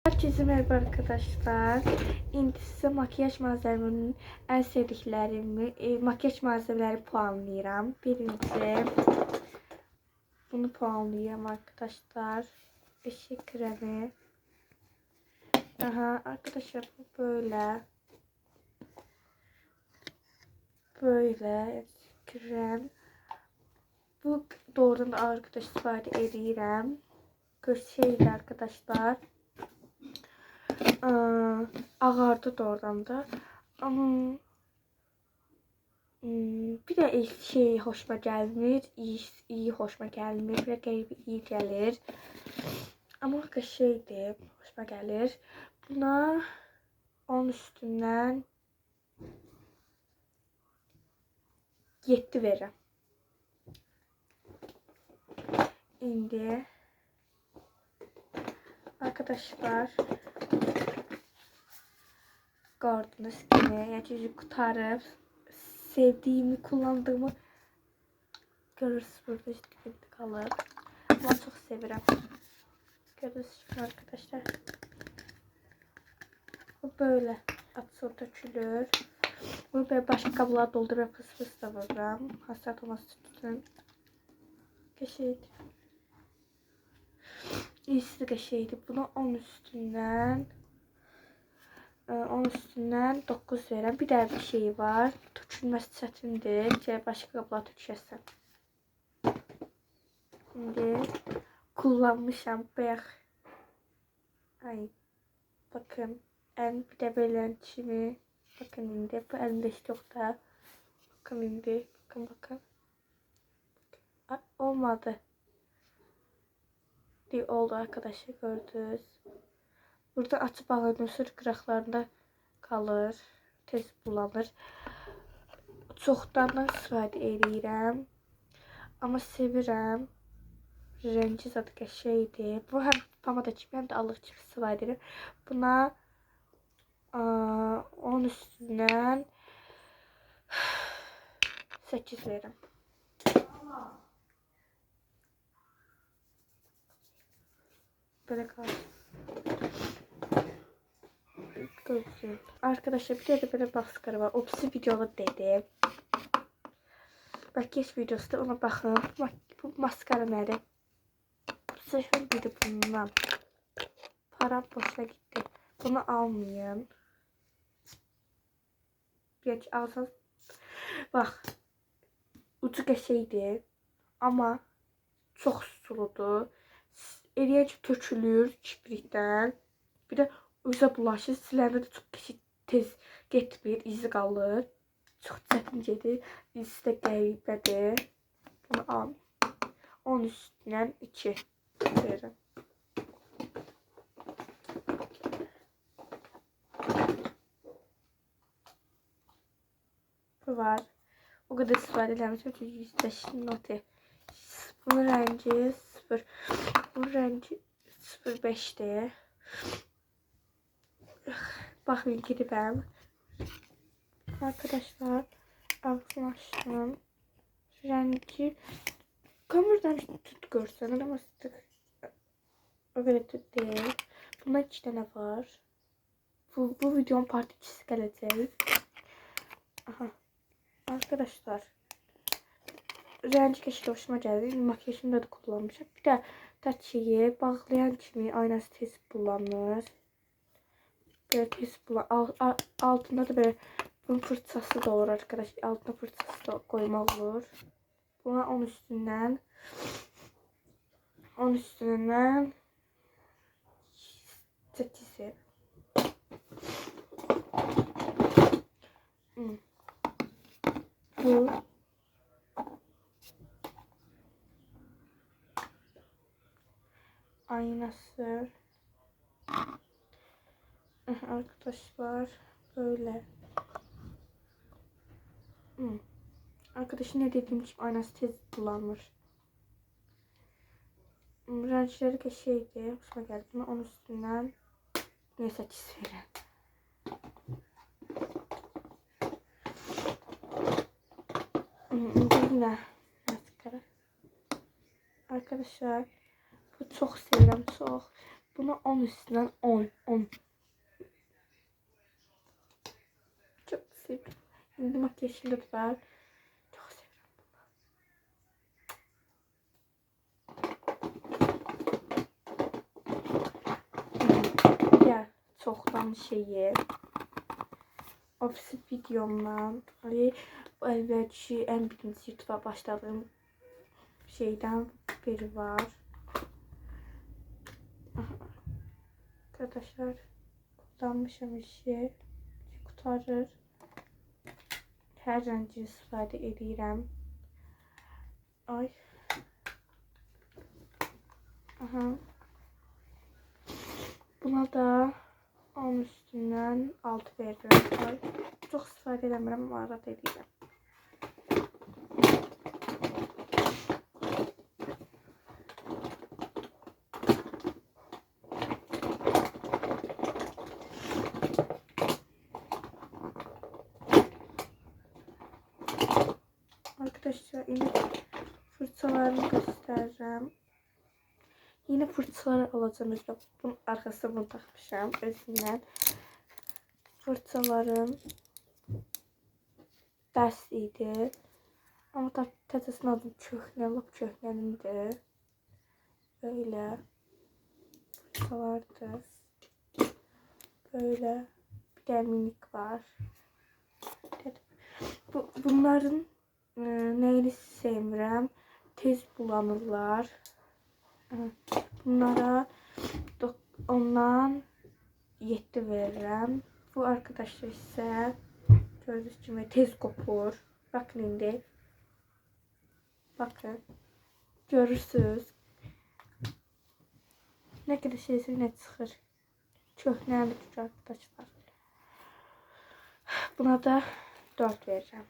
Herkese merhaba arkadaşlar. İndi size makyaj malzemelerinin en sevdiklerimi, makyaj malzemeleri puanlayacağım. Birinci bunu puanlayacağım arkadaşlar. Işık kremi. Aha arkadaşlar bu böyle. Böyle krem. Bu doğrudan da arkadaşlar istifade edeceğim. Şeydi arkadaşlar. Ağardı doğrudan da. Ama bir de şey hoşuma gelmir. İyi hoşuma gelmir. Bir de qəribə iyi gelir. Ama şeydi hoşuma gelir. Buna 10 üstünden 7 veririm. İndi arkadaşlar gördüğünüz gibi yani kurtarıp sevdiğimi kullandığımı görürsünüz burada işte kalır. Ama çok severim. Görüyorsunuz arkadaşlar. Bu böyle atıyor dökülür. Bunu böyle başka kablolara doldurup fıs da vururum. Hasat olması için. Geçeydi. İyisi de geçeydi. Buna 10 üstünden 9 veririm. Bir de bir şey var. Tökülməsi çətindir. Başka kablolara tökəsən. Şimdi kullanmışam. Bayaq. Ay. Bakın. Bir de böyle kimi. Bakın indi. Bu elimde hiç yok da. Bakın indi. Bakın. Ay, olmadı. Oldu arkadaşlar gördünüz. Burada açıp bağlanırsa qıraqlarında kalır. Tez bulanır. Çoxdan istifadə edirəm. Amma sevirəm. Rengi zaten qəşəngdir. Bu həm pomada kimi həm də alıq kimi istifadə edirəm. Buna 10 üstündən 8 veririm. Böyle kalsın. Arkadaşlar bir de böyle maskara var. O pisi videoda dedim. Makyaj videosu da ona bakın. Bu maskara nədir? Sıfır biri bundan. Para boşa gitti. Bunu almayın. Geç alsanız. Bak. Ucu qəşəngdir. Ama çok suludur. Eləyəcə tökülür kiprikdən. Bir de üzə bulaşır. Siləndə də çox tez getmir. İzi qalır. Çox çətincedir. İzi də qəribədir. Bunu al. 10 üstündən 2 verin. Bu var. O kadar istifadə eləmişəm ki 105 notu. Bunun rengi 0. Bunun rengi 05'dir. Bakın giribəm. Arkadaşlar ağzını açtım. Rengi kameradan tut görsen ama o kadar tut değil. Bunda 2 tane var. Bu videonun part 2'si gelecek. Aha. Arkadaşlar rengi keşke hoşuma geldi. Makyajımda da kullanmışım. Bir de taçıyı bağlayan kimi aynası tez bulanır. Böyle tez bulanır. Altında da böyle bunun fırçası da olur arkadaşlar. Altına fırçası da koymak olur. Buna 10 üstünden 8 ver. Bu aynası. Arkadaşlar böyle. Arkadaşım ne dediğim gibi aynası tez kullanmış. Renkleri keşeydi. Hoşuma geldi. Ama onun üstünden ne 8 verin. Yine maskara. Arkadaşlar bu çok seviyorum çok. Buna 10 üstünden 10. 10. Çok sevdim. Şimdi makyajımda da var. Çok seviyorum. Ya çoktan şeyi. Ofisi videomdan. Elbette en birinci YouTube'a başladığım şeyden biri var. Arkadaşlar kullanmışım işi. Kurtarır. Her rengi istifadə edirəm. Ay. Aha. Buna da 10 üstündən 6 verirəm. Ay. Çox istifadə edəmirəm, amma arada edirəm. Arkadaşlar yine fırçalarımı göstereceğim. Yine fırçaları alacağım. Bunun arkasına bunu takmışım özümden. Fırçalarım ders idi. Ama təzəsinin adı köhnənimdir. Böyle fırçalardır. Böyle bir de minik var. Bunların neyini sevmirəm. Tez bulanırlar. Bunlara ondan 7 verirəm. Bu arkadaşlar ise gördüğünüz gibi tez kopur. Bakın indi. Bakın. Görürsünüz. Ne kadar şeyse ne çıxır. Köhnəlidir arkadaşlar. Buna da 4 vereceğim.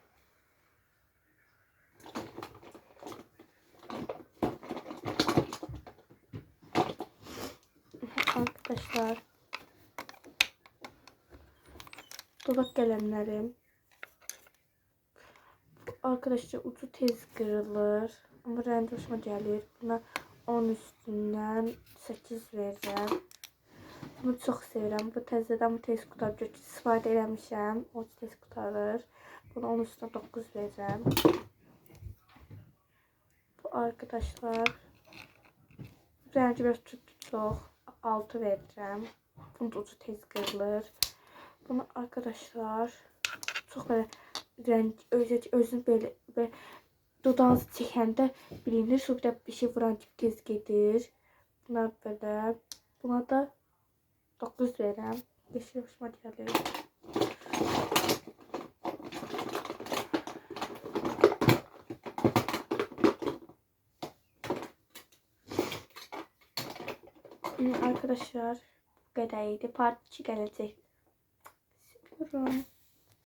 Arkadaşlar. Dudak kalemlerim. Arkadaşlar ucu tez kırılır. Ama rengi hoşuma gelir. Buna 10 üstünden 8 vereceğim. Bunu çok sevirəm. Bu təzədən bu tez qutarır. İstifadə eləmişəm. O tez qutarır. Buna 10 üstündən 9 vereceğim. Bu arkadaşlar rengi biraz tuttu çox. 6 vereceğim. Bunun ucu tez kırılır. Bunu arkadaşlar çok böyle renk özünü böyle dudağınızı çəkəndə bilinir. Şu bir de bir şey vuran gibi tez gedir. Buna böyle. Buna da 9 verəm. Yeşil hoşuma gəlir. Arkadaşlar bu kadarıydı. Part 2 gelecek. Seviyorum.